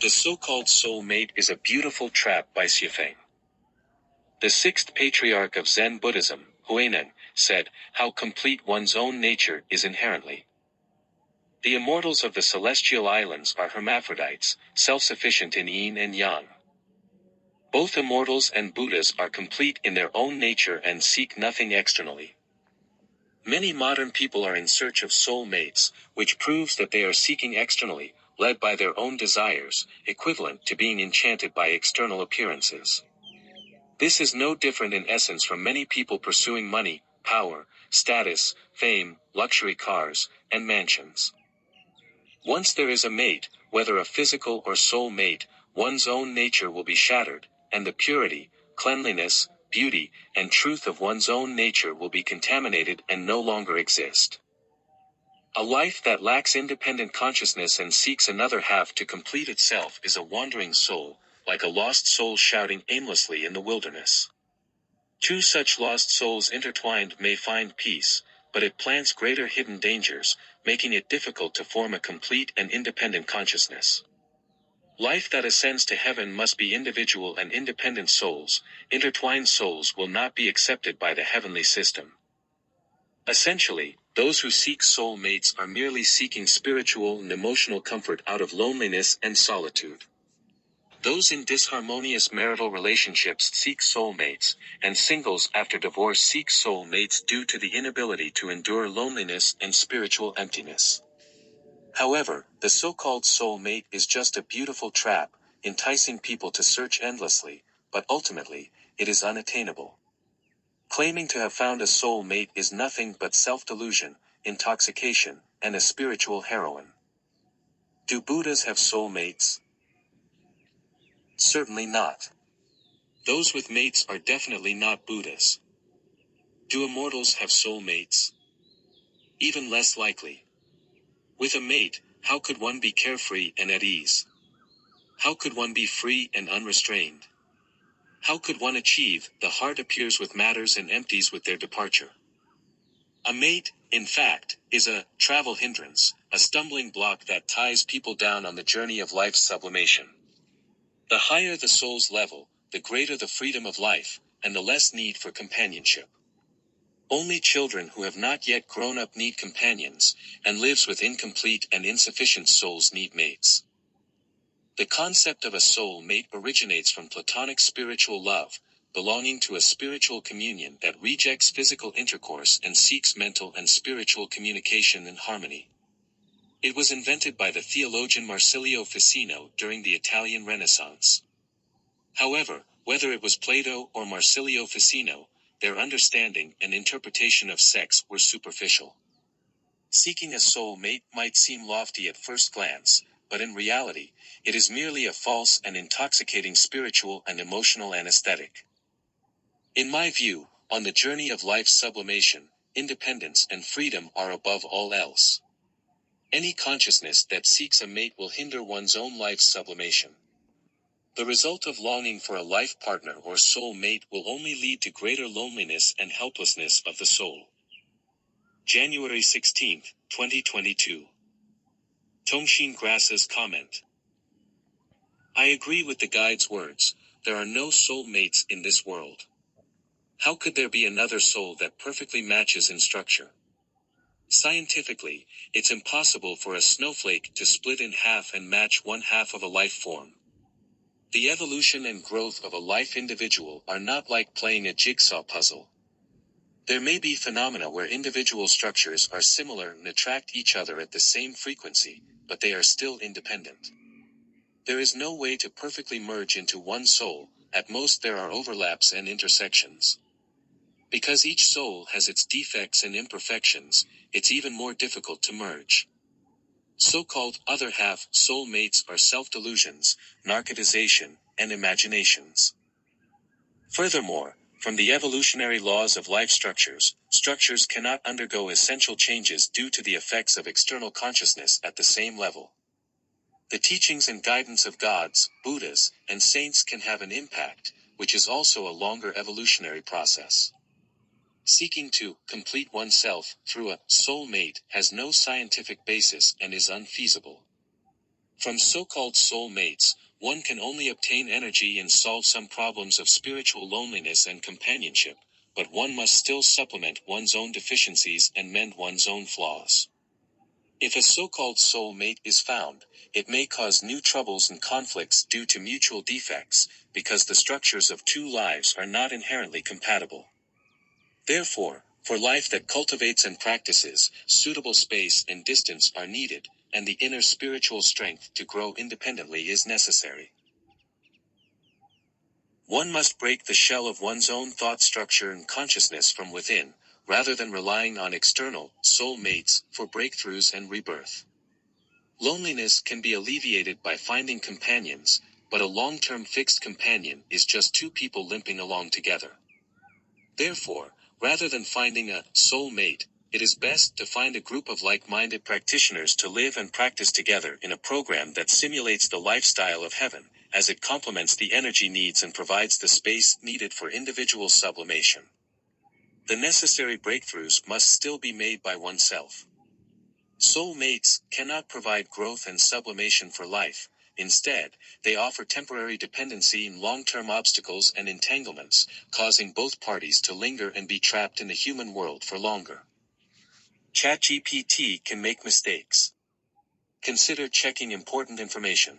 The so-called soul-mate is a beautiful trap by Xuefeng. The sixth patriarch of Zen Buddhism, Huineng, said, "How complete one's own nature is inherently." The immortals of the celestial islands are hermaphrodites, self-sufficient in yin and yang. Both immortals and Buddhas are complete in their own nature and seek nothing externally. Many modern people are in search of soul mates, which proves that they are seeking externally, led by their own desires, equivalent to being enchanted by external appearances. This is no different in essence from many people pursuing money, power, status, fame, luxury cars, and mansions. Once there is a mate, whether a physical or soul mate, one's own nature will be shattered, and the purity, cleanliness, beauty, and truth of one's own nature will be contaminated and no longer exist. A life that lacks independent consciousness and seeks another half to complete itself is a wandering soul, like a lost soul shouting aimlessly in the wilderness. Two such lost souls intertwined may find peace, but it plants greater hidden dangers, making it difficult to form a complete and independent consciousness. Life that ascends to heaven must be individual and independent souls. Intertwined souls will not be accepted by the heavenly system. Essentially, those who seek soul mates are merely seeking spiritual and emotional comfort out of loneliness and solitude. Those in disharmonious marital relationships seek soul mates, and singles after divorce seek soul mates due to the inability to endure loneliness and spiritual emptiness. However, the so-called soul mate is just a beautiful trap, enticing people to search endlessly, but ultimately, it is unattainable. Claiming to have found a soul mate is nothing but self-delusion, intoxication, and a spiritual heroin. Do Buddhas have soul mates? Certainly not. Those with mates are definitely not Buddhas. Do immortals have soul mates? Even less likely. With a mate, how could one be carefree and at ease? How could one be free and unrestrained? How could one achieve? The heart appears with matters and empties with their departure. A mate, in fact, is a travel hindrance, a stumbling block that ties people down on the journey of life's sublimation. The higher the soul's level, the greater the freedom of life, and the less need for companionship. Only children who have not yet grown up need companions, and lives with incomplete and insufficient souls need mates. The concept of a soul mate originates from Platonic spiritual love, belonging to a spiritual communion that rejects physical intercourse and seeks mental and spiritual communication and harmony. It was invented by the theologian Marsilio Ficino during the Italian Renaissance. However, whether it was Plato or Marsilio Ficino, their understanding and interpretation of sex were superficial. Seeking a soul mate might seem lofty at first glance, but in reality, it is merely a false and intoxicating spiritual and emotional anesthetic. In my view, on the journey of life's sublimation, independence and freedom are above all else. Any consciousness that seeks a mate will hinder one's own life's sublimation. The result of longing for a life partner or soul mate will only lead to greater loneliness and helplessness of the soul. January 16, 2022. Tongshin Grassa's comment. I agree with the guide's words, there are no soul mates in this world. How could there be another soul that perfectly matches in structure? Scientifically, it's impossible for a snowflake to split in half and match one half of a life form. The evolution and growth of a life individual are not like playing a jigsaw puzzle. There may be phenomena where individual structures are similar and attract each other at the same frequency, but they are still independent. There is no way to perfectly merge into one soul, at most there are overlaps and intersections. Because each soul has its defects and imperfections, it's even more difficult to merge. So-called other half soul mates are self-delusions, narcotization, and imaginations. Furthermore, from the evolutionary laws of life structures cannot undergo essential changes due to the effects of external consciousness at the same level. The teachings and guidance of gods, Buddhas, and saints can have an impact, which is also a longer evolutionary process. Seeking to complete oneself through a soul mate has no scientific basis and is unfeasible. From so-called soul mates, one can only obtain energy and solve some problems of spiritual loneliness and companionship, but one must still supplement one's own deficiencies and mend one's own flaws. If a so-called soul mate is found, it may cause new troubles and conflicts due to mutual defects, because the structures of two lives are not inherently compatible. Therefore, for life that cultivates and practices, suitable space and distance are needed, and the inner spiritual strength to grow independently is necessary. One must break the shell of one's own thought structure and consciousness from within, rather than relying on external, soul mates, for breakthroughs and rebirth. Loneliness can be alleviated by finding companions, but a long-term fixed companion is just two people limping along together. Therefore, rather than finding a soul mate, it is best to find a group of like-minded practitioners to live and practice together in a program that simulates the lifestyle of heaven, as it complements the energy needs and provides the space needed for individual sublimation. The necessary breakthroughs must still be made by oneself. Soul mates cannot provide growth and sublimation for life. Instead, they offer temporary dependency in long-term obstacles and entanglements, causing both parties to linger and be trapped in the human world for longer. ChatGPT can make mistakes. Consider checking important information.